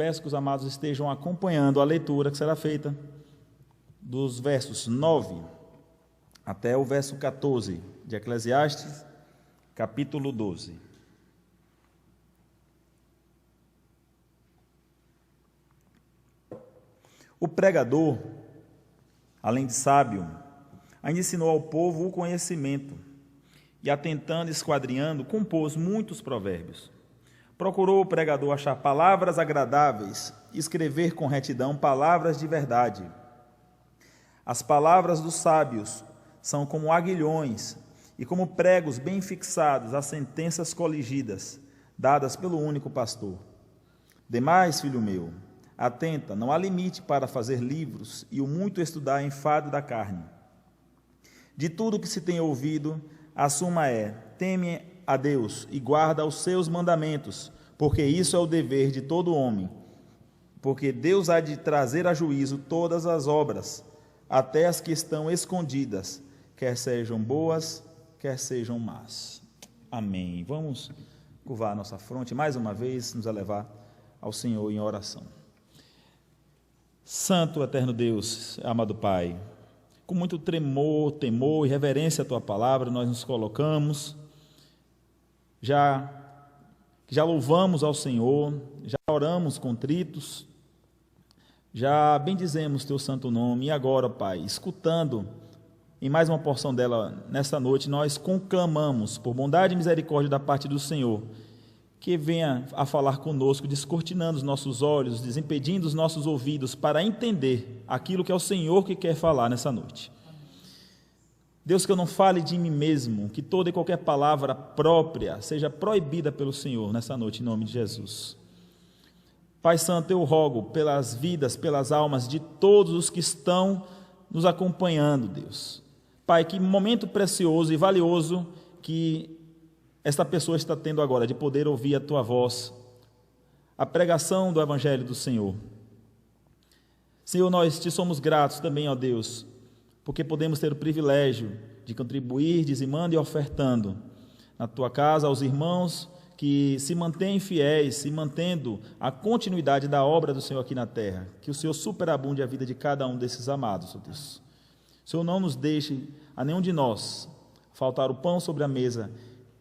peço que os amados estejam acompanhando a leitura que será feita dos versos 9 até o verso 14 de Eclesiastes, capítulo 12. O pregador, além de sábio, ainda ensinou ao povo o conhecimento e, atentando e esquadrinhando, compôs muitos provérbios. Procurou o pregador achar palavras agradáveis e escrever com retidão palavras de verdade. As palavras dos sábios são como aguilhões e como pregos bem fixados às sentenças coligidas, dadas pelo único pastor. Demais, filho meu, atenta, não há limite para fazer livros e o muito estudar enfado da carne. De tudo que se tem ouvido, a suma é: teme a Deus e guarda os seus mandamentos, porque isso é o dever de todo homem. Porque Deus há de trazer a juízo todas as obras, até as que estão escondidas, quer sejam boas, quer sejam más. Amém. Vamos curvar a nossa fronte mais uma vez, nos elevar ao Senhor em oração. Santo, eterno Deus, amado Pai, com muito tremor, temor e reverência à Tua palavra, nós nos colocamos, já louvamos ao Senhor, já oramos contritos, já bendizemos Teu santo nome, e agora, Pai, escutando em mais uma porção dela nessa noite, nós conclamamos, por bondade e misericórdia da parte do Senhor, que venha a falar conosco, descortinando os nossos olhos, desimpedindo os nossos ouvidos, para entender aquilo que é o Senhor que quer falar nessa noite. Deus, que eu não fale de mim mesmo, que toda e qualquer palavra própria seja proibida pelo Senhor nessa noite, em nome de Jesus. Pai Santo, eu rogo pelas vidas, pelas almas de todos os que estão nos acompanhando, Deus. Pai, que momento precioso e valioso que esta pessoa está tendo agora, de poder ouvir a Tua voz, a pregação do Evangelho do Senhor. Senhor, nós te somos gratos também, ó Deus, porque podemos ter o privilégio de contribuir, dizimando e ofertando na Tua casa aos irmãos que se mantêm fiéis, se mantendo a continuidade da obra do Senhor aqui na terra. Que o Senhor superabunde a vida de cada um desses amados, ó Deus. O Senhor não nos deixe a nenhum de nós faltar o pão sobre a mesa,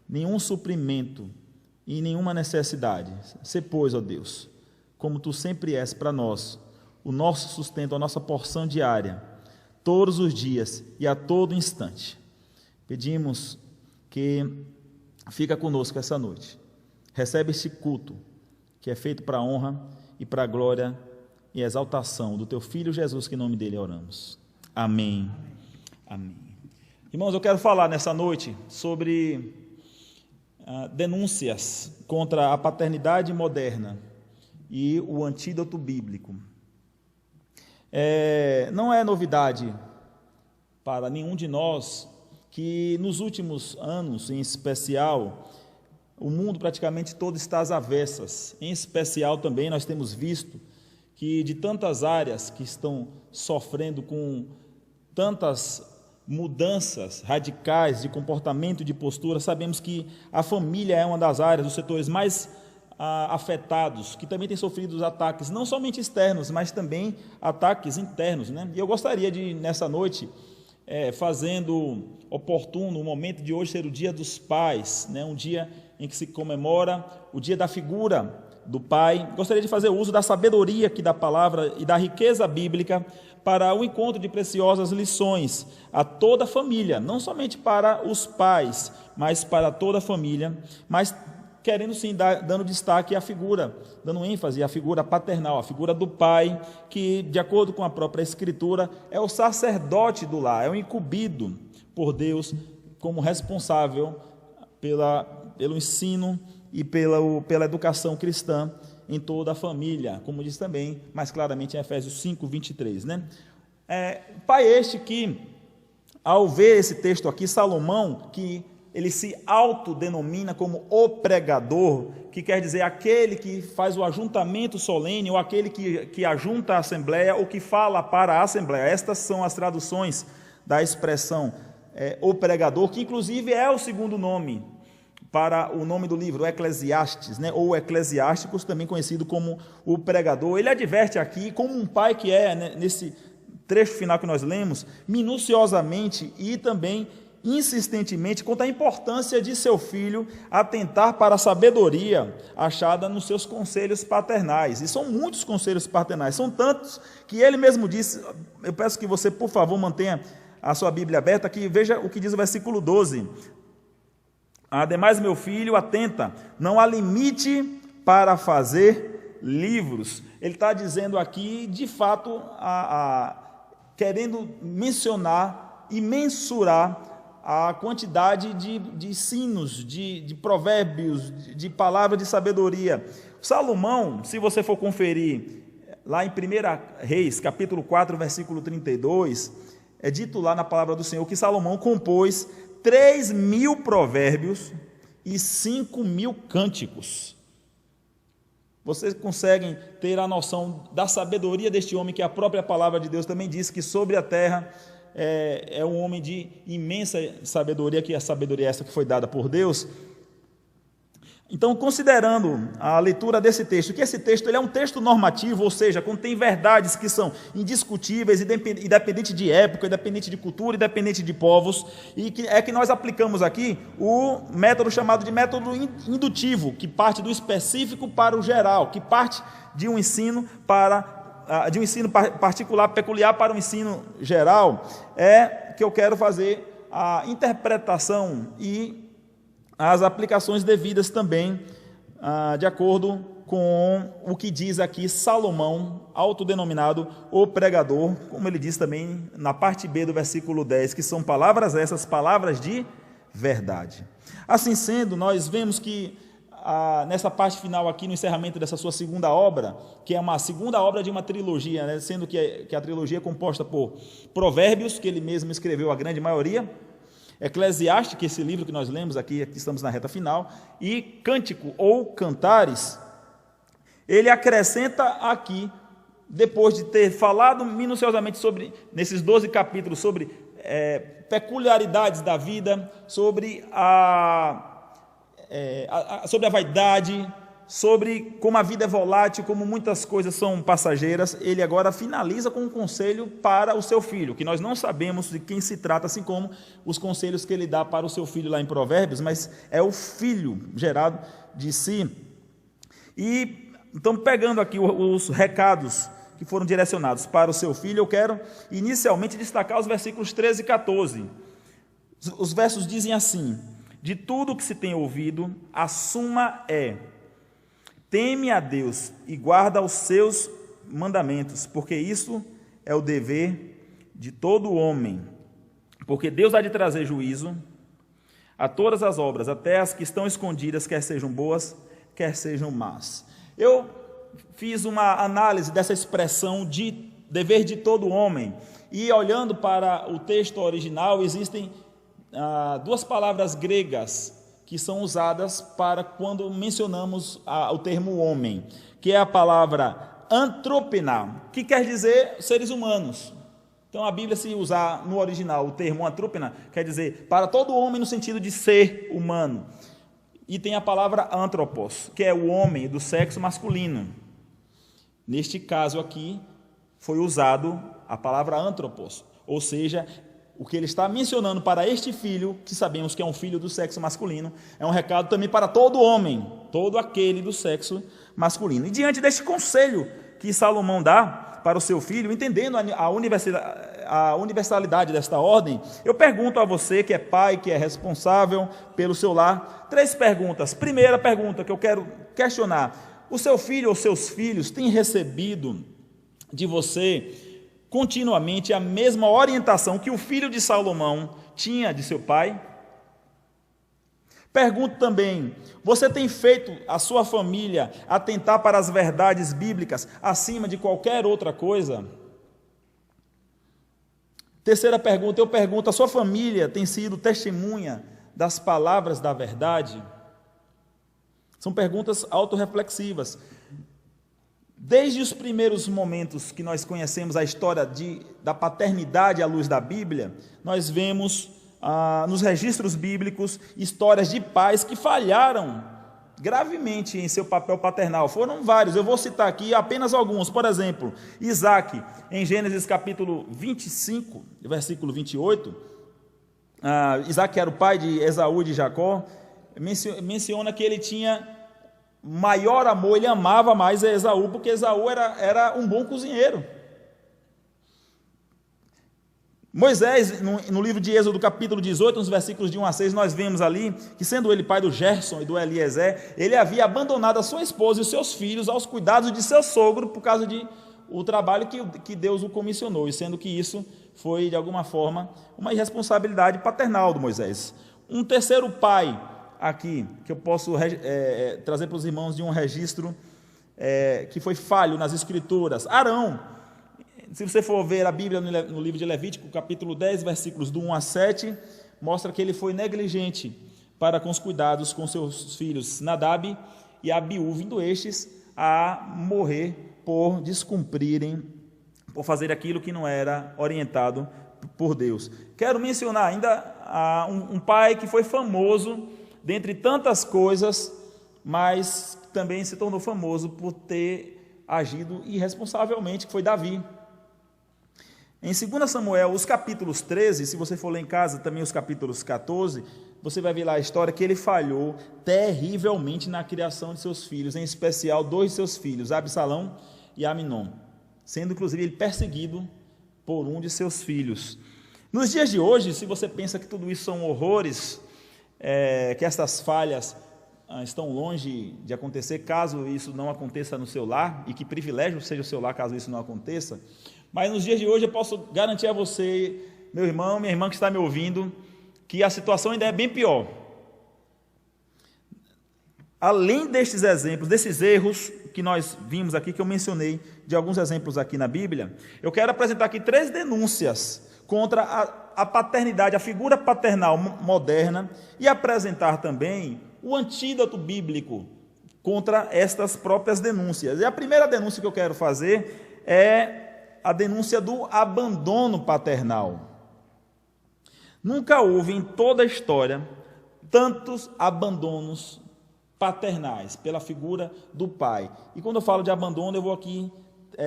nenhum suprimento e nenhuma necessidade. Sê, pois, ó Deus, como Tu sempre és para nós, o nosso sustento, a nossa porção diária, todos os dias e a todo instante. Pedimos que fica conosco essa noite. Recebe este culto, que é feito para a honra e para a glória e exaltação do Teu Filho Jesus, que em nome dele oramos. Amém. Amém. Irmãos, eu quero falar nessa noite sobre denúncias contra a paternidade moderna e o antídoto bíblico. Não é novidade para nenhum de nós que nos últimos anos, em especial, o mundo praticamente todo está às avessas. Em especial também nós temos visto que de tantas áreas que estão sofrendo com tantas mudanças radicais de comportamento e de postura, sabemos que a família é uma das áreas, dos setores mais afetados, que também tem sofrido os ataques, não somente externos, mas também ataques internos, né? E eu gostaria de, nessa noite, fazendo oportuno o momento de hoje ser o Dia dos Pais, né? Um dia em que se comemora o dia da figura do pai. Gostaria de fazer uso da sabedoria aqui da palavra e da riqueza bíblica para o encontro de preciosas lições a toda a família, não somente para os pais, mas para toda a família, mas querendo sim dando destaque à figura, dando ênfase à figura paternal, à figura do pai, que, de acordo com a própria Escritura, é o sacerdote do lar, é o incumbido por Deus como responsável pelo ensino e pela educação cristã em toda a família, como diz também mais claramente em Efésios 5, 23, né? Pai este que, ao ver esse texto aqui, Salomão, que ele se autodenomina como o pregador, que quer dizer aquele que faz o ajuntamento solene, ou aquele que ajunta a assembleia, ou que fala para a assembleia. Estas são as traduções da expressão o pregador, que inclusive é o segundo nome para o nome do livro, Eclesiastes, né? Ou Eclesiásticos, também conhecido como o pregador. Ele adverte aqui, como um pai que é, né, nesse trecho final que nós lemos, minuciosamente e também insistentemente quanto à importância de seu filho atentar para a sabedoria achada nos seus conselhos paternais. E são muitos conselhos paternais, são tantos que ele mesmo disse. Eu peço que você, por favor, mantenha a sua Bíblia aberta, que veja o que diz o versículo 12. Ademais, meu filho, atenta, não há limite para fazer livros. Ele está dizendo aqui, de fato, querendo mencionar e mensurar a quantidade de ensinos, de provérbios, de palavras de sabedoria. Salomão, se você for conferir lá em 1 Reis, capítulo 4, versículo 32, é dito lá na palavra do Senhor que Salomão compôs 3.000 provérbios e 5.000 cânticos. Vocês conseguem ter a noção da sabedoria deste homem, que a própria palavra de Deus também diz que sobre a terra é um homem de imensa sabedoria, que é a sabedoria essa que foi dada por Deus. Então, considerando a leitura desse texto, que esse texto ele é um texto normativo, ou seja, contém verdades que são indiscutíveis, independente de época, independente de cultura, independente de povos, e que nós aplicamos aqui o método chamado de método indutivo, que parte do específico para o geral, que parte de um ensino particular, peculiar para o ensino geral, é que eu quero fazer a interpretação e as aplicações devidas também, de acordo com o que diz aqui Salomão, autodenominado o pregador, como ele diz também na parte B do versículo 10, que são palavras essas, palavras de verdade. Assim sendo, nós vemos que nessa parte final aqui, no encerramento dessa sua segunda obra, que é uma segunda obra de uma trilogia, né, sendo que a trilogia é composta por Provérbios, que ele mesmo escreveu a grande maioria, Eclesiastes, que é esse livro que nós lemos aqui estamos na reta final, e Cântico ou Cantares. Ele acrescenta aqui, depois de ter falado minuciosamente sobre, nesses 12 capítulos, sobre peculiaridades da vida, sobre sobre a vaidade, sobre como a vida é volátil, como muitas coisas são passageiras, ele agora finaliza com um conselho para o seu filho, que nós não sabemos de quem se trata, assim como os conselhos que ele dá para o seu filho lá em Provérbios, mas é o filho gerado de si. E então, pegando aqui os recados que foram direcionados para o seu filho, eu quero inicialmente destacar os versículos 13 e 14. Os versos dizem assim: de tudo que se tem ouvido, a suma é: teme a Deus e guarda os seus mandamentos, porque isso é o dever de todo homem. Porque Deus há de trazer juízo a todas as obras, até as que estão escondidas, quer sejam boas, quer sejam más. Eu fiz uma análise dessa expressão de dever de todo homem, e olhando para o texto original, existem duas palavras gregas que são usadas para quando mencionamos o termo homem, que é a palavra antropena, que quer dizer seres humanos. Então, a Bíblia, se usar no original o termo antropena, quer dizer para todo homem no sentido de ser humano. E tem a palavra antropos, que é o homem do sexo masculino. Neste caso aqui, foi usado a palavra antropos, ou seja, o que ele está mencionando para este filho, que sabemos que é um filho do sexo masculino, é um recado também para todo homem, todo aquele do sexo masculino. E diante deste conselho que Salomão dá para o seu filho, entendendo a universalidade desta ordem, eu pergunto a você, que é pai, que é responsável pelo seu lar, 3 perguntas. Primeira pergunta que eu quero questionar: o seu filho ou seus filhos têm recebido de você continuamente a mesma orientação que o filho de Salomão tinha de seu pai? Pergunto também: você tem feito a sua família atentar para as verdades bíblicas acima de qualquer outra coisa? Terceira pergunta, eu pergunto: a sua família tem sido testemunha das palavras da verdade? São perguntas autorreflexivas. Desde os primeiros momentos que nós conhecemos a história da paternidade à luz da Bíblia, nós vemos nos registros bíblicos histórias de pais que falharam gravemente em seu papel paternal. Foram vários, eu vou citar aqui apenas alguns. Por exemplo, Isaac, em Gênesis capítulo 25, versículo 28, Isaac era o pai de Esaú e de Jacó, menciona que ele tinha maior amor, ele amava mais a Esaú, porque Esaú era um bom cozinheiro. Moisés, no livro de Êxodo, capítulo 18, nos versículos de 1 a 6, nós vemos ali que, sendo ele pai do Gerson e do Eliezer, ele havia abandonado a sua esposa e os seus filhos aos cuidados de seu sogro, por causa do trabalho que Deus o comissionou, e sendo que isso foi, de alguma forma, uma irresponsabilidade paternal do Moisés. Um terceiro pai aqui, que eu posso trazer para os irmãos de um registro que foi falho nas Escrituras, Arão. Se você for ver a Bíblia no livro de Levítico, capítulo 10, versículos do 1 a 7, mostra que ele foi negligente para com os cuidados com seus filhos Nadab e Abiú, vindo estes a morrer por descumprirem, por fazer aquilo que não era orientado por Deus. Quero mencionar ainda um pai que foi famoso, dentre tantas coisas, mas também se tornou famoso por ter agido irresponsavelmente, que foi Davi. Em 2 Samuel, os capítulos 13, se você for ler em casa também os capítulos 14, você vai ver lá a história que ele falhou terrivelmente na criação de seus filhos, em especial 2 de seus filhos, Absalão e Aminon, sendo inclusive ele perseguido por um de seus filhos. Nos dias de hoje, se você pensa que tudo isso são horrores, que essas falhas estão longe de acontecer, caso isso não aconteça no seu lar, e que privilégio seja o seu lar caso isso não aconteça, mas nos dias de hoje eu posso garantir a você, meu irmão, minha irmã que está me ouvindo, que a situação ainda é bem pior. Além destes exemplos, desses erros que nós vimos aqui, que eu mencionei, de alguns exemplos aqui na Bíblia, eu quero apresentar aqui 3 denúncias contra a paternidade, a figura paternal moderna, e apresentar também o antídoto bíblico contra estas próprias denúncias. E a primeira denúncia que eu quero fazer é a denúncia do abandono paternal. Nunca houve em toda a história tantos abandonos paternais pela figura do pai. E quando eu falo de abandono, eu vou aqui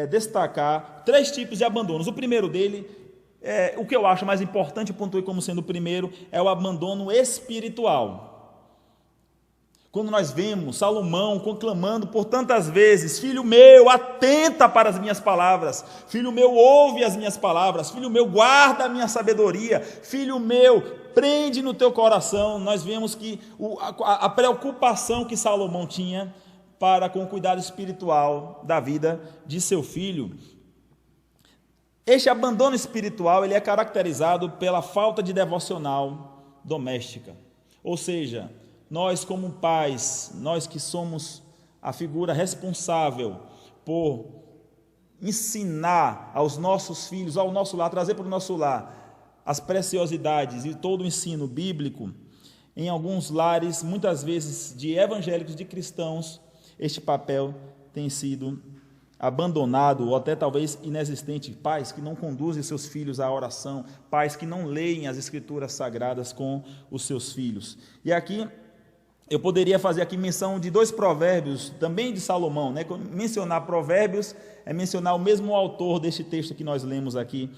destacar 3 tipos de abandonos. O primeiro dele, o que eu acho mais importante, pontuei como sendo o primeiro, é o abandono espiritual. Quando nós vemos Salomão conclamando por tantas vezes: filho meu, atenta para as minhas palavras, filho meu, ouve as minhas palavras, filho meu, guarda a minha sabedoria, filho meu, prende no teu coração. Nós vemos que a preocupação que Salomão tinha para com o cuidado espiritual da vida de seu filho. Este abandono espiritual ele é caracterizado pela falta de devocional doméstica, ou seja, nós como pais, nós que somos a figura responsável por ensinar aos nossos filhos, ao nosso lar, trazer para o nosso lar as preciosidades e todo o ensino bíblico, em alguns lares, muitas vezes de evangélicos, de cristãos, este papel tem sido abandonado ou até talvez inexistente. Pais que não conduzem seus filhos à oração, pais que não leem as escrituras sagradas com os seus filhos. E aqui eu poderia fazer aqui menção de 2 provérbios, também de Salomão, né? Mencionar provérbios é mencionar o mesmo autor deste texto que nós lemos aqui.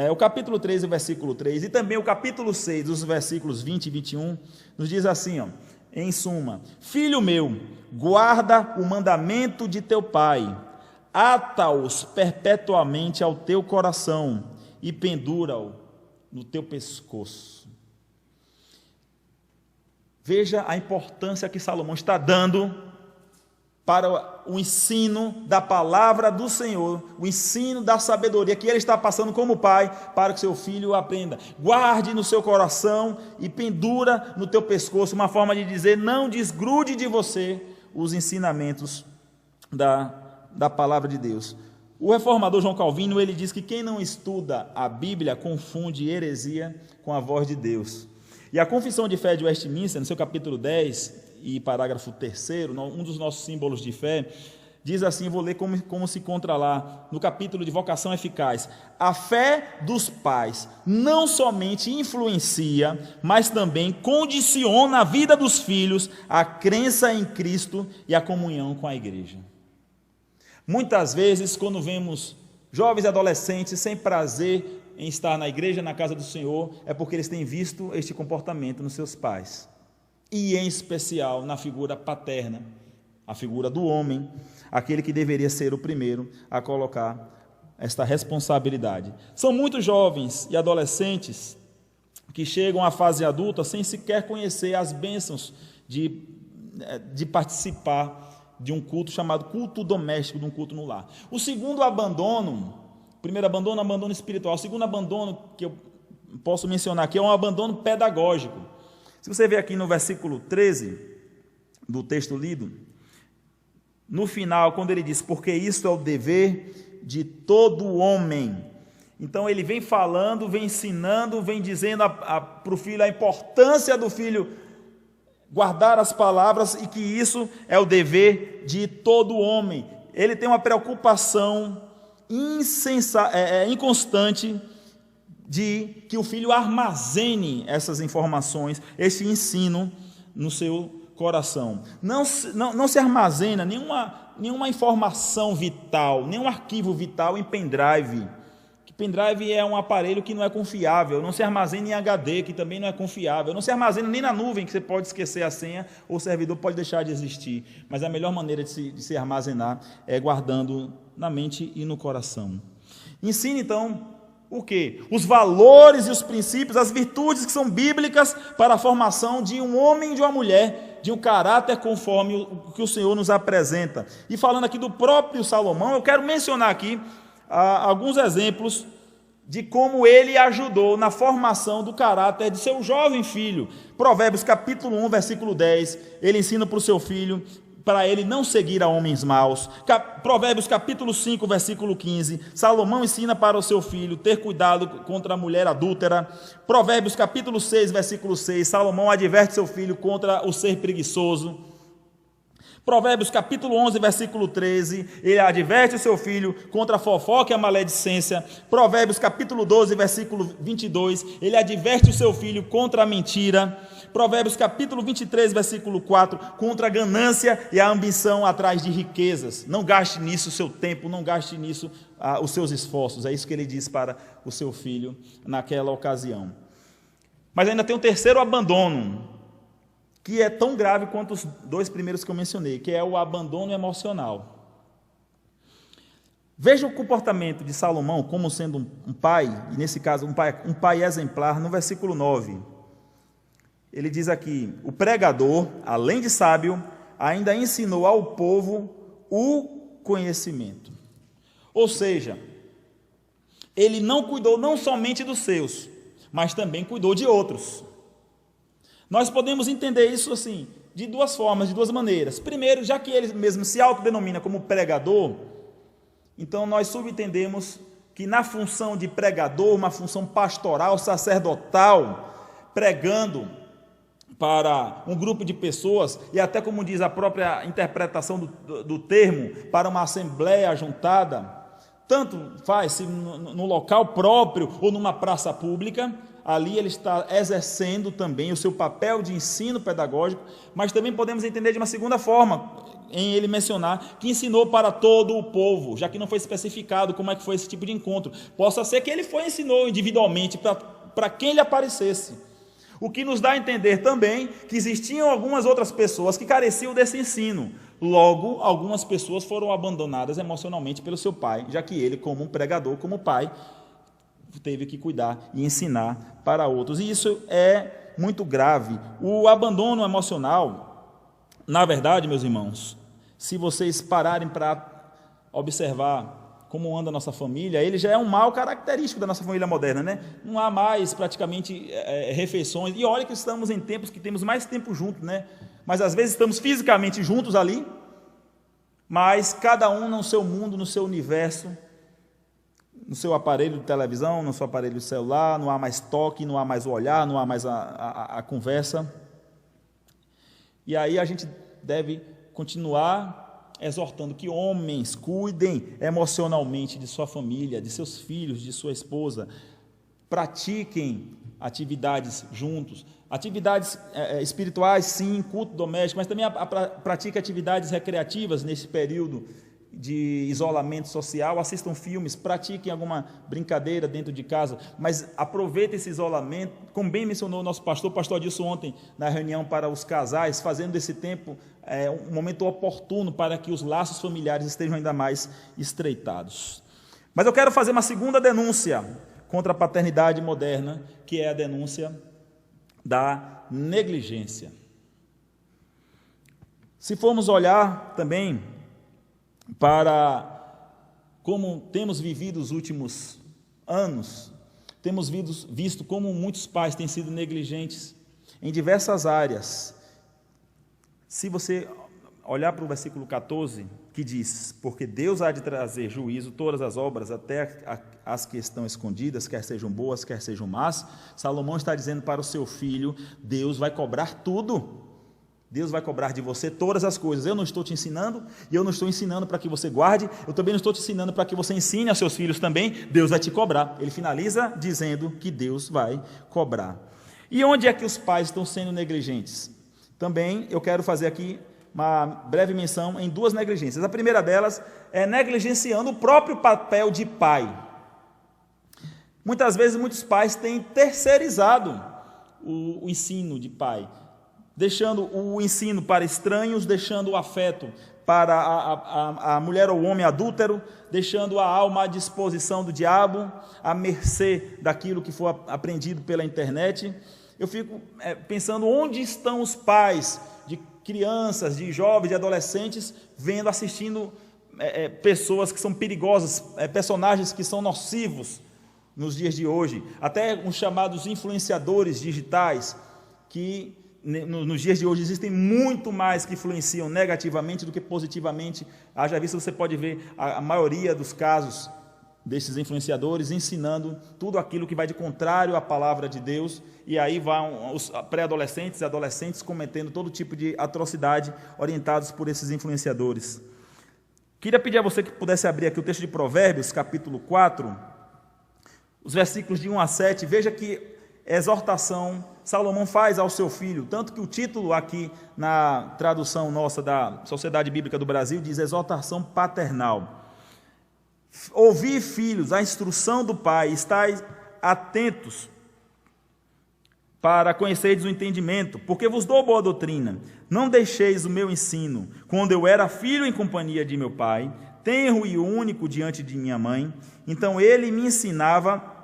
O capítulo 3, o versículo 3, e também o capítulo 6, os versículos 20 e 21, nos diz assim, em suma: filho meu, guarda o mandamento de teu pai, ata-os perpetuamente ao teu coração e pendura-o no teu pescoço. Veja a importância que Salomão está dando para o ensino da palavra do Senhor, o ensino da sabedoria que ele está passando como pai, para que seu filho aprenda. Guarde no seu coração e pendura no teu pescoço, uma forma de dizer: não desgrude de você os ensinamentos da palavra de Deus. O reformador João Calvino, ele diz que quem não estuda a Bíblia confunde heresia com a voz de Deus. E a Confissão de Fé de Westminster, no seu capítulo 10 e parágrafo 3º, um dos nossos símbolos de fé, Diz assim, vou ler como se encontra lá, no capítulo de vocação eficaz. A fé dos pais não somente influencia, mas também condiciona a vida dos filhos, a crença em Cristo e a comunhão com a igreja. Muitas vezes, quando vemos jovens e adolescentes sem prazer em estar na igreja, na casa do Senhor, é porque eles têm visto este comportamento nos seus pais. E em especial na figura paterna, a figura do homem, aquele que deveria ser o primeiro a colocar esta responsabilidade. São muitos jovens e adolescentes que chegam à fase adulta sem sequer conhecer as bênçãos de participar de um culto chamado culto doméstico, de um culto no lar. O segundo abandono, primeiro abandono espiritual. O segundo abandono que eu posso mencionar aqui é um abandono pedagógico. Se você ver aqui no versículo 13 do texto lido, no final, quando ele diz, porque isso é o dever de todo homem. Então ele vem falando, vem ensinando, vem dizendo para o filho a importância do filho guardar as palavras e que isso é o dever de todo homem. Ele tem uma preocupação inconstante de que o filho armazene essas informações, esse ensino no seu coração. Não se armazena nenhuma informação vital, nenhum arquivo vital em pendrive. Pendrive é um aparelho que não é confiável. Não se armazena em HD, que também não é confiável. Não se armazena nem na nuvem, que você pode esquecer a senha, ou o servidor pode deixar de existir. Mas a melhor maneira de se armazenar é guardando na mente e no coração. Ensine, então, o quê? Os valores e os princípios, as virtudes que são bíblicas para a formação de um homem e de uma mulher, de um caráter conforme o que o Senhor nos apresenta. E falando aqui do próprio Salomão, eu quero mencionar aqui alguns exemplos de como ele ajudou na formação do caráter de seu jovem filho. Provérbios capítulo 1, versículo 10, ele ensina para o seu filho, para ele não seguir a homens maus. Provérbios capítulo 5, versículo 15, Salomão ensina para o seu filho ter cuidado contra a mulher adúltera. Provérbios capítulo 6, versículo 6, Salomão adverte seu filho contra o ser preguiçoso. Provérbios capítulo 11, versículo 13, ele adverte o seu filho contra a fofoca e a maledicência. Provérbios capítulo 12, versículo 22, ele adverte o seu filho contra a mentira. Provérbios capítulo 23, versículo 4, contra a ganância e a ambição atrás de riquezas. Não gaste nisso o seu tempo, não gaste nisso os seus esforços. É isso que ele diz para o seu filho naquela ocasião. Mas ainda tem um terceiro abandono, que é tão grave quanto os dois primeiros que eu mencionei, que é o abandono emocional. Veja o comportamento de Salomão como sendo um pai, e nesse caso um pai exemplar, no versículo 9. Ele diz aqui, o pregador, além de sábio, ainda ensinou ao povo o conhecimento. Ou seja, ele não cuidou não somente dos seus, mas também cuidou de outros. Nós podemos entender isso assim, de duas formas, de duas maneiras. Primeiro, já que ele mesmo se autodenomina como pregador, então nós subentendemos que na função de pregador, uma função pastoral, sacerdotal, pregando para um grupo de pessoas, e até como diz a própria interpretação do termo, para uma assembleia ajuntada, tanto faz-se no local próprio ou numa praça pública, ali ele está exercendo também o seu papel de ensino pedagógico, mas também podemos entender de uma segunda forma, em ele mencionar que ensinou para todo o povo, já que não foi especificado como é que foi esse tipo de encontro. Possa ser que ele ensinou individualmente para quem lhe aparecesse. O que nos dá a entender também que existiam algumas outras pessoas que careciam desse ensino. Logo, algumas pessoas foram abandonadas emocionalmente pelo seu pai, já que ele, como um pregador, como pai, teve que cuidar e ensinar para outros. E isso é muito grave. O abandono emocional, na verdade, meus irmãos, se vocês pararem para observar como anda a nossa família, ele já é um mal característico da nossa família moderna, né? Não há mais praticamente refeições, e olha que estamos em tempos que temos mais tempo juntos, né? Mas às vezes estamos fisicamente juntos ali, mas cada um no seu mundo, no seu universo, no seu aparelho de televisão, no seu aparelho de celular, não há mais toque, não há mais o olhar, não há mais a conversa. E aí a gente deve continuar exortando que homens cuidem emocionalmente de sua família, de seus filhos, de sua esposa, pratiquem atividades juntos, atividades espirituais, sim, culto doméstico, mas também pratique atividades recreativas nesse período de isolamento social, assistam filmes, pratiquem alguma brincadeira dentro de casa, mas aproveitem esse isolamento, como bem mencionou o nosso pastor Adilson ontem, na reunião para os casais, fazendo desse tempo um momento oportuno para que os laços familiares estejam ainda mais estreitados. Mas eu quero fazer uma segunda denúncia contra a paternidade moderna, que é a denúncia da negligência. Se formos olhar também para como temos vivido os últimos anos, temos visto como muitos pais têm sido negligentes em diversas áreas. Se você olhar para o versículo 14, que diz: porque Deus há de trazer juízo todas as obras, até as que estão escondidas, quer sejam boas, quer sejam más. Salomão está dizendo para o seu filho: Deus vai cobrar tudo. Deus vai cobrar de você todas as coisas. Eu não estou te ensinando, e eu não estou ensinando para que você guarde, eu também não estou te ensinando para que você ensine aos seus filhos também. Deus vai te cobrar. Ele finaliza dizendo que Deus vai cobrar. E onde é que os pais estão sendo negligentes? Também eu quero fazer aqui uma breve menção em duas negligências. A primeira delas é negligenciando o próprio papel de pai. Muitas vezes, muitos pais têm terceirizado o ensino de pai, deixando o ensino para estranhos, deixando o afeto para a mulher ou o homem adúltero, deixando a alma à disposição do diabo, à mercê daquilo que for aprendido pela internet. Eu fico pensando onde estão os pais de crianças, de jovens, de adolescentes, assistindo pessoas que são perigosas, personagens que são nocivos nos dias de hoje, até os chamados influenciadores digitais, que nos dias de hoje existem muito mais que influenciam negativamente do que positivamente. Haja visto, você pode ver a maioria dos casos desses influenciadores ensinando tudo aquilo que vai de contrário à palavra de Deus, e aí vão os pré-adolescentes e adolescentes cometendo todo tipo de atrocidade, orientados por esses influenciadores. Queria pedir a você que pudesse abrir aqui o texto de Provérbios, capítulo 4, os versículos de 1 a 7, veja que exortação Salomão faz ao seu filho, tanto que o título aqui na tradução nossa da Sociedade Bíblica do Brasil diz exortação paternal. Ouvi, filhos, a instrução do pai, estais atentos para conhecerdes o entendimento, porque vos dou boa doutrina. Não deixeis o meu ensino, quando eu era filho em companhia de meu pai, tenro e único diante de minha mãe. Então ele me ensinava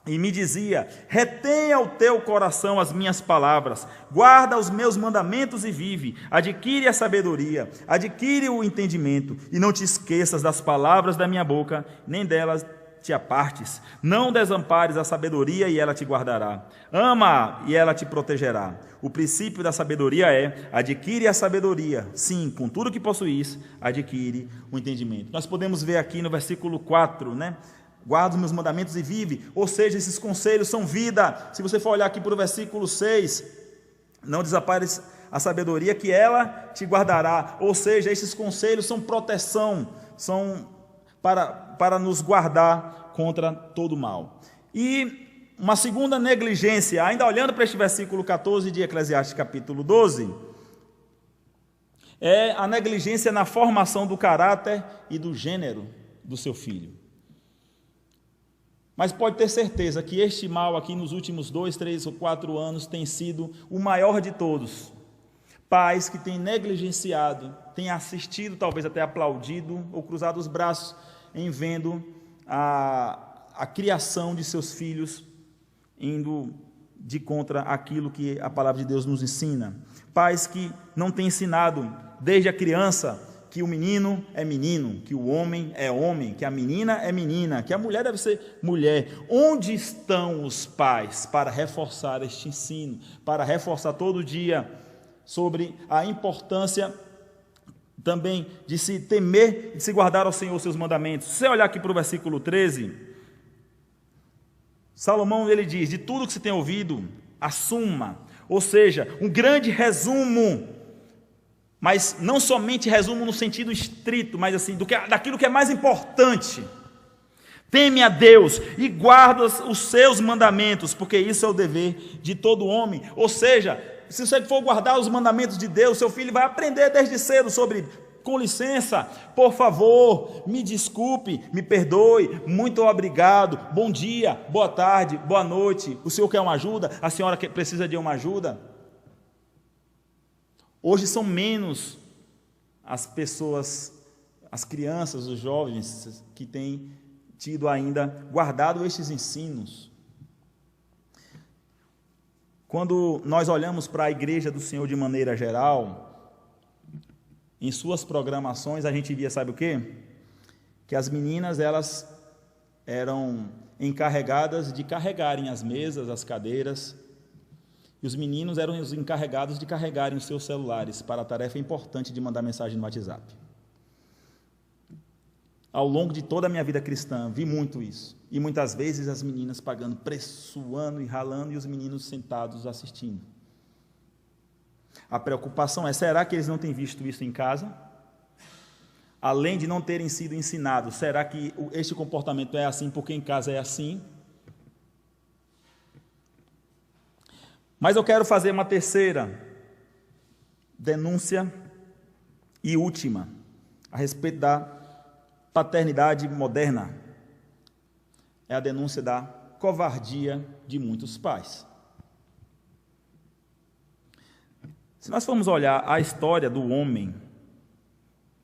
e me dizia: retenha o teu coração as minhas palavras, guarda os meus mandamentos e vive. Adquire a sabedoria, adquire o entendimento, e não te esqueças das palavras da minha boca, nem delas te apartes. Não desampares a sabedoria, e ela te guardará. Ama, e ela te protegerá. O princípio da sabedoria é: adquire a sabedoria. Sim, com tudo que possuís, adquire o entendimento. Nós podemos ver aqui no versículo 4, guarda os meus mandamentos e vive, ou seja, esses conselhos são vida. Se você for olhar aqui para o versículo 6, não desampares a sabedoria, que ela te guardará, ou seja, esses conselhos são proteção, são para nos guardar contra todo mal. E uma segunda negligência, ainda olhando para este versículo 14 de Eclesiastes capítulo 12, é a negligência na formação do caráter e do gênero do seu filho. Mas pode ter certeza que este mal aqui nos últimos 2, 3 ou 4 anos tem sido o maior de todos. Pais que têm negligenciado, têm assistido, talvez até aplaudido ou cruzado os braços em vendo a criação de seus filhos indo de contra aquilo que a palavra de Deus nos ensina. Pais que não têm ensinado desde a criança que o menino é menino, que o homem é homem, que a menina é menina, que a mulher deve ser mulher. Onde estão os pais para reforçar este ensino, para reforçar todo dia sobre a importância também de se temer, de se guardar ao Senhor os seus mandamentos? Se você olhar aqui para o versículo 13, Salomão ele diz: de tudo que se tem ouvido, assuma, ou seja, um grande resumo mas não somente resumo no sentido estrito, mas assim, daquilo que é mais importante. Teme a Deus e guarda os seus mandamentos, porque isso é o dever de todo homem. Ou seja, se você for guardar os mandamentos de Deus, seu filho vai aprender desde cedo sobre, com licença, por favor, me desculpe, me perdoe, muito obrigado, bom dia, boa tarde, boa noite, o senhor quer uma ajuda? A senhora precisa de uma ajuda? Hoje são menos as pessoas, as crianças, os jovens que têm tido ainda guardado estes ensinos. Quando nós olhamos para a igreja do Senhor de maneira geral, em suas programações a gente via, sabe o quê? Que as meninas, elas eram encarregadas de carregarem as mesas, as cadeiras, e os meninos eram os encarregados de carregarem os seus celulares para a tarefa importante de mandar mensagem no WhatsApp. Ao longo de toda a minha vida cristã, vi muito isso. E muitas vezes as meninas pagando preço, suando e ralando, e os meninos sentados assistindo. A preocupação é, será que eles não têm visto isso em casa? Além de não terem sido ensinados, será que este comportamento é assim porque em casa é assim? Mas eu quero fazer uma terceira denúncia e última, a respeito da paternidade moderna. É a denúncia da covardia de muitos pais. Se nós formos olhar a história do homem,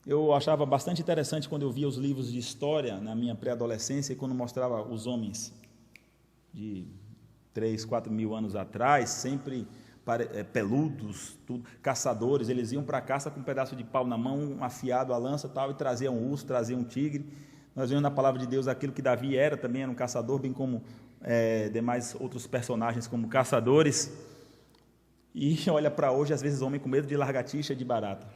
eu achava bastante interessante quando eu via os livros de história na minha pré-adolescência, e quando mostrava os homens de 3, 4 mil anos atrás, sempre peludos, tudo, caçadores, eles iam para a caça com um pedaço de pau na mão, um afiado, a lança tal, e traziam um urso, traziam um tigre. Nós vemos na palavra de Deus aquilo que Davi também era um caçador, bem como demais outros personagens como caçadores. E olha para hoje, às vezes, homem com medo de lagartixa e de barata.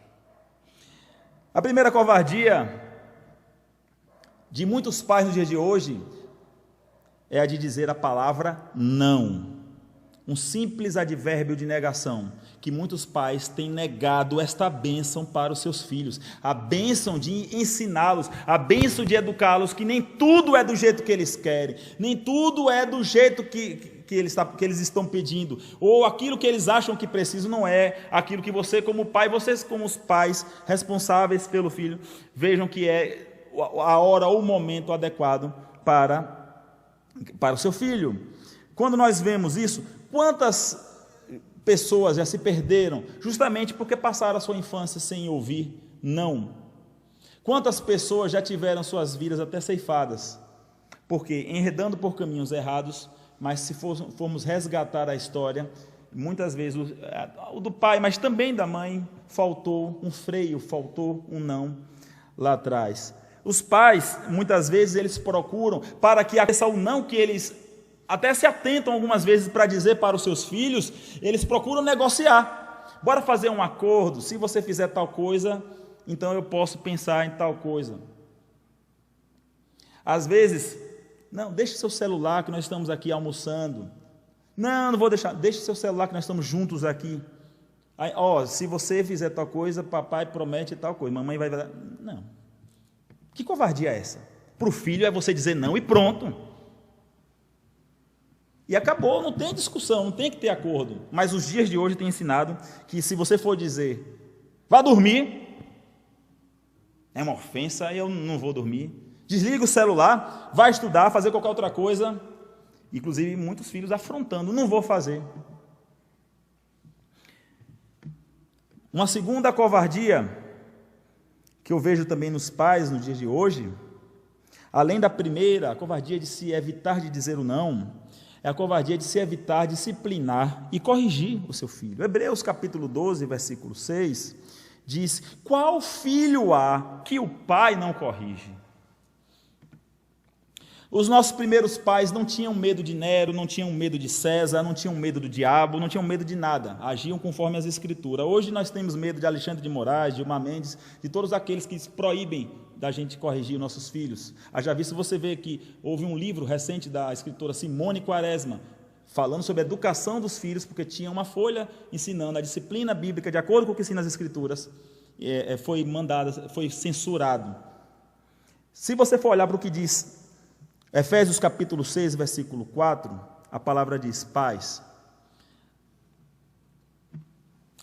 A primeira covardia de muitos pais nos dias de hoje é a de dizer a palavra não. Um simples advérbio de negação, que muitos pais têm negado esta bênção para os seus filhos, a bênção de ensiná-los, a bênção de educá-los, que nem tudo é do jeito que eles querem, nem tudo é do jeito que eles estão pedindo, ou aquilo que eles acham que precisam não é aquilo que você como pai, vocês como os pais responsáveis pelo filho, vejam que é a hora ou o momento adequado para o seu filho. Quando nós vemos isso, quantas pessoas já se perderam justamente porque passaram a sua infância sem ouvir não? Quantas pessoas já tiveram suas vidas até ceifadas, porque enredando por caminhos errados, mas se formos resgatar a história, muitas vezes o do pai, mas também da mãe, faltou um freio, faltou um não lá atrás. Os pais, muitas vezes, eles procuram para que aconteça o não que eles até se atentam algumas vezes para dizer para os seus filhos, eles procuram negociar. Bora fazer um acordo, se você fizer tal coisa, então eu posso pensar em tal coisa. Às vezes, não, deixe seu celular que nós estamos aqui almoçando. Não vou deixar, deixe seu celular que nós estamos juntos aqui. Aí, se você fizer tal coisa, papai promete tal coisa, mamãe vai... Não. Que covardia é essa? Para o filho é você dizer não e pronto. E acabou, não tem discussão, não tem que ter acordo. Mas os dias de hoje têm ensinado que se você for dizer, vá dormir, é uma ofensa, eu não vou dormir. Desliga o celular, vai estudar, fazer qualquer outra coisa. Inclusive muitos filhos afrontando, não vou fazer. Uma segunda covardia que eu vejo também nos pais nos dias de hoje, além da primeira, a covardia de se evitar de dizer o não, é a covardia de se evitar, disciplinar e corrigir o seu filho. Hebreus capítulo 12, versículo 6, diz, qual filho há que o pai não corrige? Os nossos primeiros pais não tinham medo de Nero, não tinham medo de César, não tinham medo do diabo, não tinham medo de nada, agiam conforme as escrituras. Hoje nós temos medo de Alexandre de Moraes, de Gilmar Mendes, de todos aqueles que proíbem da gente corrigir nossos filhos. Haja visto você ver que houve um livro recente da escritora Simone Quaresma, falando sobre a educação dos filhos, porque tinha uma folha ensinando a disciplina bíblica, de acordo com o que ensina as Escrituras, foi censurado. Se você for olhar para o que diz Efésios capítulo 6, versículo 4, a palavra diz: pais,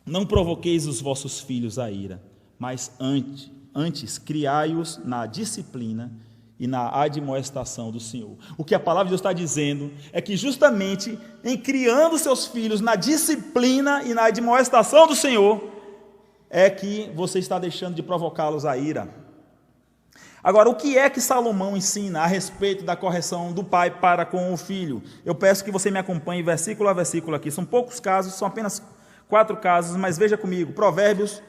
não provoqueis os vossos filhos à ira, mas antes criai-os na disciplina e na admoestação do Senhor. O que a palavra de Deus está dizendo é que justamente em criando seus filhos na disciplina e na admoestação do Senhor, é que você está deixando de provocá-los à ira. Agora, o que é que Salomão ensina a respeito da correção do pai para com o filho? Eu peço que você me acompanhe versículo a versículo aqui. São poucos casos, são apenas 4 casos, mas veja comigo. Provérbios,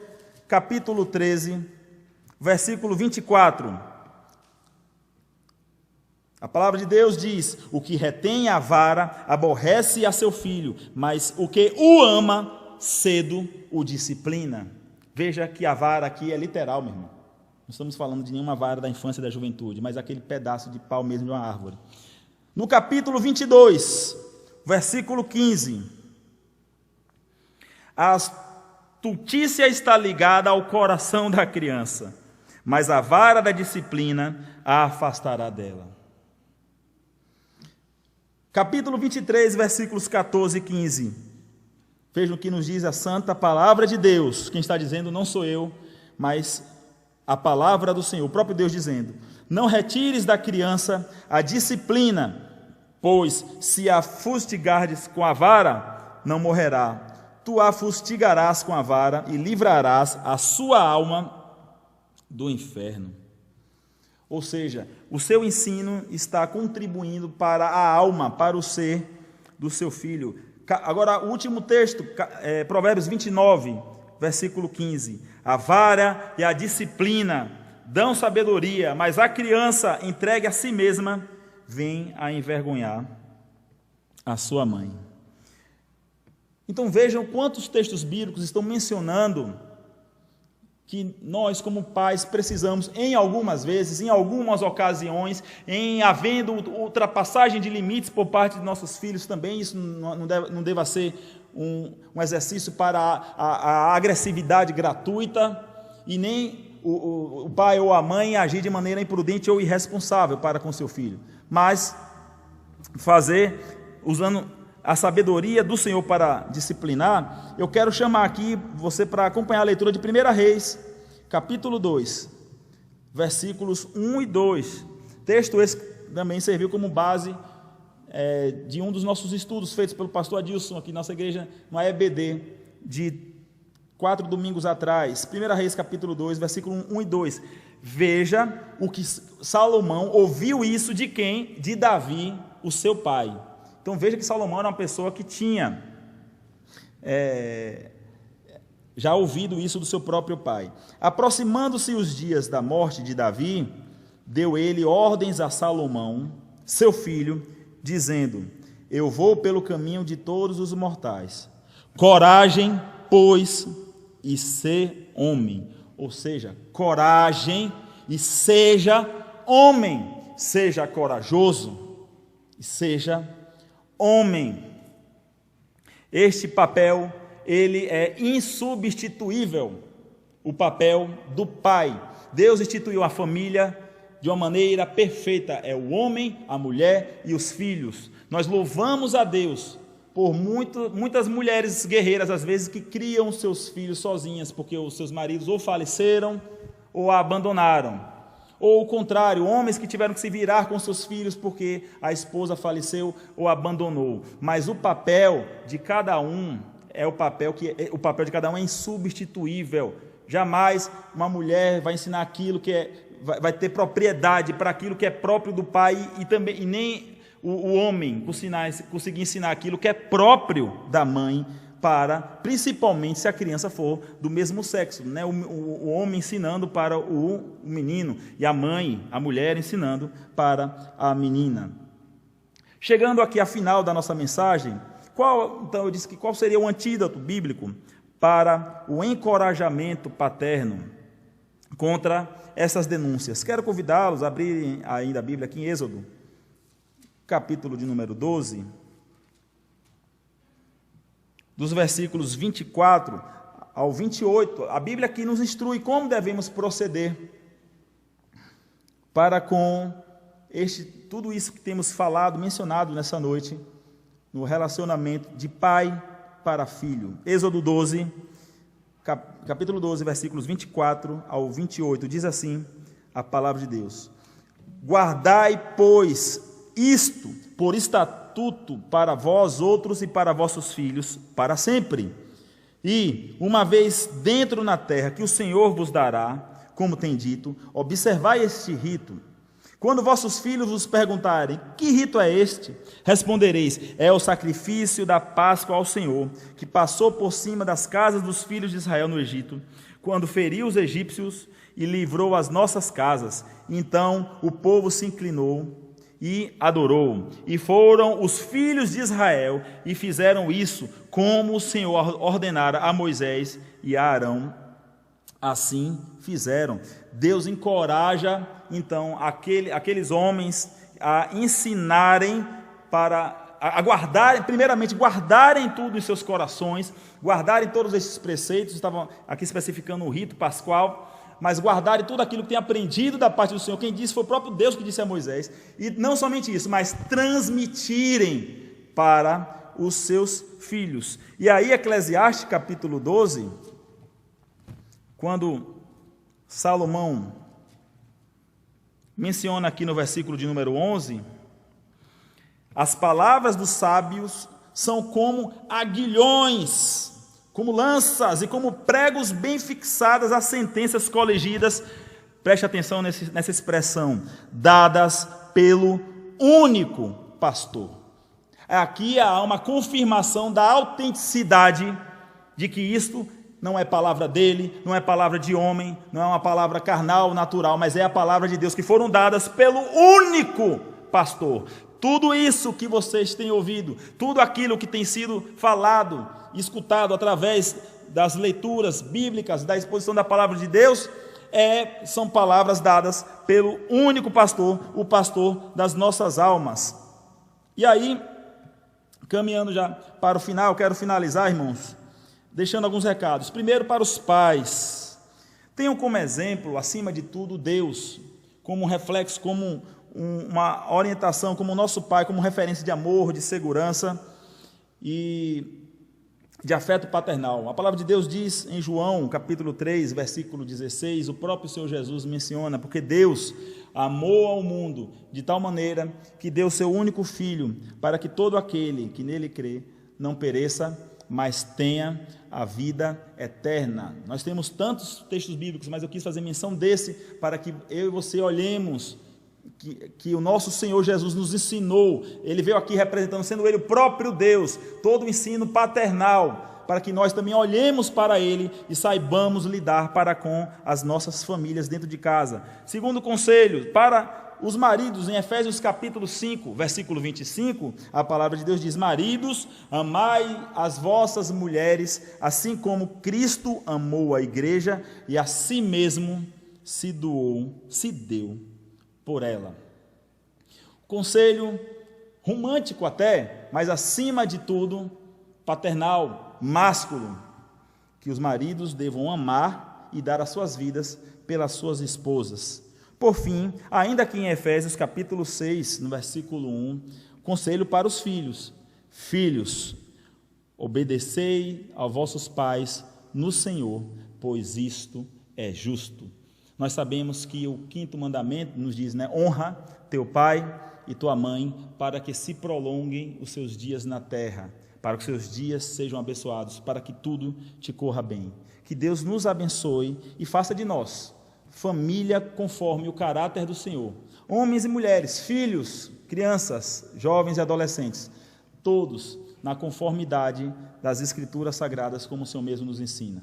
capítulo 13, versículo 24. A palavra de Deus diz: o que retém a vara aborrece a seu filho, mas o que o ama, cedo o disciplina. Veja que a vara aqui é literal, meu irmão. Não estamos falando de nenhuma vara da infância e da juventude, mas aquele pedaço de pau mesmo de uma árvore. No capítulo 22, versículo 15. A astutícia está ligada ao coração da criança, mas a vara da disciplina a afastará dela. Capítulo 23, versículos 14 e 15. Vejam o que nos diz a santa palavra de Deus. Quem está dizendo não sou eu, mas a palavra do Senhor, o próprio Deus dizendo: não retires da criança a disciplina, pois se a fustigares com a vara, não morrerá. Tu a fustigarás com a vara e livrarás a sua alma do inferno. Ou seja, o seu ensino está contribuindo para a alma, para o ser do seu filho. Agora, o último texto, Provérbios 29, versículo 15. A vara e a disciplina dão sabedoria, mas a criança entregue a si mesma vem a envergonhar a sua mãe. Então vejam quantos textos bíblicos estão mencionando que nós, como pais, precisamos, em algumas vezes, em algumas ocasiões, em havendo ultrapassagem de limites por parte de nossos filhos também, isso não deva ser um exercício para a agressividade gratuita, e nem o pai ou a mãe agir de maneira imprudente ou irresponsável para com seu filho, mas fazer, usando a sabedoria do Senhor para disciplinar. Eu quero chamar aqui você para acompanhar a leitura de 1 Reis, capítulo 2, versículos 1 e 2. Texto esse também serviu como base de um dos nossos estudos feitos pelo pastor Adilson aqui na nossa igreja, no EBD, de 4 domingos atrás. 1 Reis, capítulo 2, versículo 1 e 2. Veja o que Salomão ouviu isso de quem? De Davi, o seu pai. Então veja que Salomão era uma pessoa que tinha já ouvido isso do seu próprio pai. Aproximando-se os dias da morte de Davi, deu ele ordens a Salomão, seu filho, dizendo: eu vou pelo caminho de todos os mortais. Coragem, pois, e ser homem. Ou seja, coragem e seja homem. Seja corajoso e seja homem. Este papel, ele é insubstituível, o papel do pai. Deus instituiu a família de uma maneira perfeita, é o homem, a mulher e os filhos. Nós louvamos a Deus por muitas mulheres guerreiras, às vezes, que criam seus filhos sozinhas, porque os seus maridos ou faleceram ou a abandonaram. Ou o contrário, homens que tiveram que se virar com seus filhos porque a esposa faleceu ou abandonou. Mas o papel de cada um o papel de cada um é insubstituível. Jamais uma mulher vai ensinar aquilo que vai ter propriedade para aquilo que é próprio do pai, e nem o homem conseguir ensinar aquilo que é próprio da mãe, principalmente se a criança for do mesmo sexo, né? O homem ensinando para o menino e a mãe, a mulher, ensinando para a menina. Chegando aqui ao final da nossa mensagem, então eu disse que qual seria o antídoto bíblico para o encorajamento paterno contra essas denúncias? Quero convidá-los a abrirem ainda a Bíblia aqui em Êxodo, capítulo de número 12. dos versículos 24 ao 28, a Bíblia aqui nos instrui como devemos proceder para com tudo isso que temos falado, mencionado nessa noite, no relacionamento de pai para filho. Êxodo 12, capítulo 12, versículos 24 ao 28, diz assim a palavra de Deus: guardai, pois, isto por estatuto para vós outros e para vossos filhos para sempre. E, uma vez dentro na terra que o Senhor vos dará, como tem dito, observai este rito. Quando vossos filhos vos perguntarem, que rito é este? Respondereis, é o sacrifício da Páscoa ao Senhor, que passou por cima das casas dos filhos de Israel no Egito, quando feriu os egípcios e livrou as nossas casas. Então o povo se inclinou e adorou. E foram os filhos de Israel e fizeram isso como o Senhor ordenara a Moisés e a Arão. Assim fizeram. Deus encoraja, então, aqueles homens a ensinarem a guardarem, primeiramente, guardarem tudo em seus corações, guardarem todos esses preceitos, estavam aqui especificando o rito pascual, mas guardarem tudo aquilo que tem aprendido da parte do Senhor. Quem disse foi o próprio Deus que disse a Moisés. E não somente isso, mas transmitirem para os seus filhos. E aí, Eclesiastes capítulo 12, quando Salomão menciona aqui no versículo de número 11, as palavras dos sábios são como aguilhões, como lanças e como pregos bem fixadas às sentenças colegidas, preste atenção nessa expressão, dadas pelo único pastor. Aqui há uma confirmação da autenticidade de que isto não é palavra dele, não é palavra de homem, não é uma palavra carnal, natural, mas é a palavra de Deus, que foram dadas pelo único pastor. Tudo isso que vocês têm ouvido, tudo aquilo que tem sido falado, escutado através das leituras bíblicas, da exposição da palavra de Deus, são palavras dadas pelo único pastor, o pastor das nossas almas. E aí, caminhando já para o final, quero finalizar, irmãos, deixando alguns recados. Primeiro, para os pais. Tenham como exemplo, acima de tudo, Deus, como um reflexo, como uma orientação, como nosso Pai, como referência de amor, de segurança e de afeto paternal. A palavra de Deus diz em João, capítulo 3, versículo 16, o próprio Senhor Jesus menciona, porque Deus amou ao mundo de tal maneira que deu seu único Filho, para que todo aquele que nele crê não pereça, mas tenha a vida eterna. Nós temos tantos textos bíblicos, mas eu quis fazer menção desse, para que eu e você olhemos que o nosso Senhor Jesus nos ensinou. Ele veio aqui representando, sendo Ele o próprio Deus, todo o ensino paternal, para que nós também olhemos para Ele e saibamos lidar para com as nossas famílias dentro de casa. Segundo conselho, para os maridos, em Efésios capítulo 5, versículo 25, a palavra de Deus diz: maridos, amai as vossas mulheres, assim como Cristo amou a igreja e a si mesmo se deu por ela. Conselho romântico até, mas acima de tudo, paternal, másculo, que os maridos devam amar e dar as suas vidas pelas suas esposas. Por fim, ainda aqui em Efésios capítulo 6, no versículo 1, conselho para os filhos. Filhos, obedecei aos vossos pais no Senhor, pois isto é justo. Nós sabemos que o 5º mandamento nos diz, honra teu pai e tua mãe, para que se prolonguem os seus dias na terra, para que os seus dias sejam abençoados, para que tudo te corra bem. Que Deus nos abençoe e faça de nós família conforme o caráter do Senhor. Homens e mulheres, filhos, crianças, jovens e adolescentes, todos na conformidade das Escrituras Sagradas, como o Senhor mesmo nos ensina.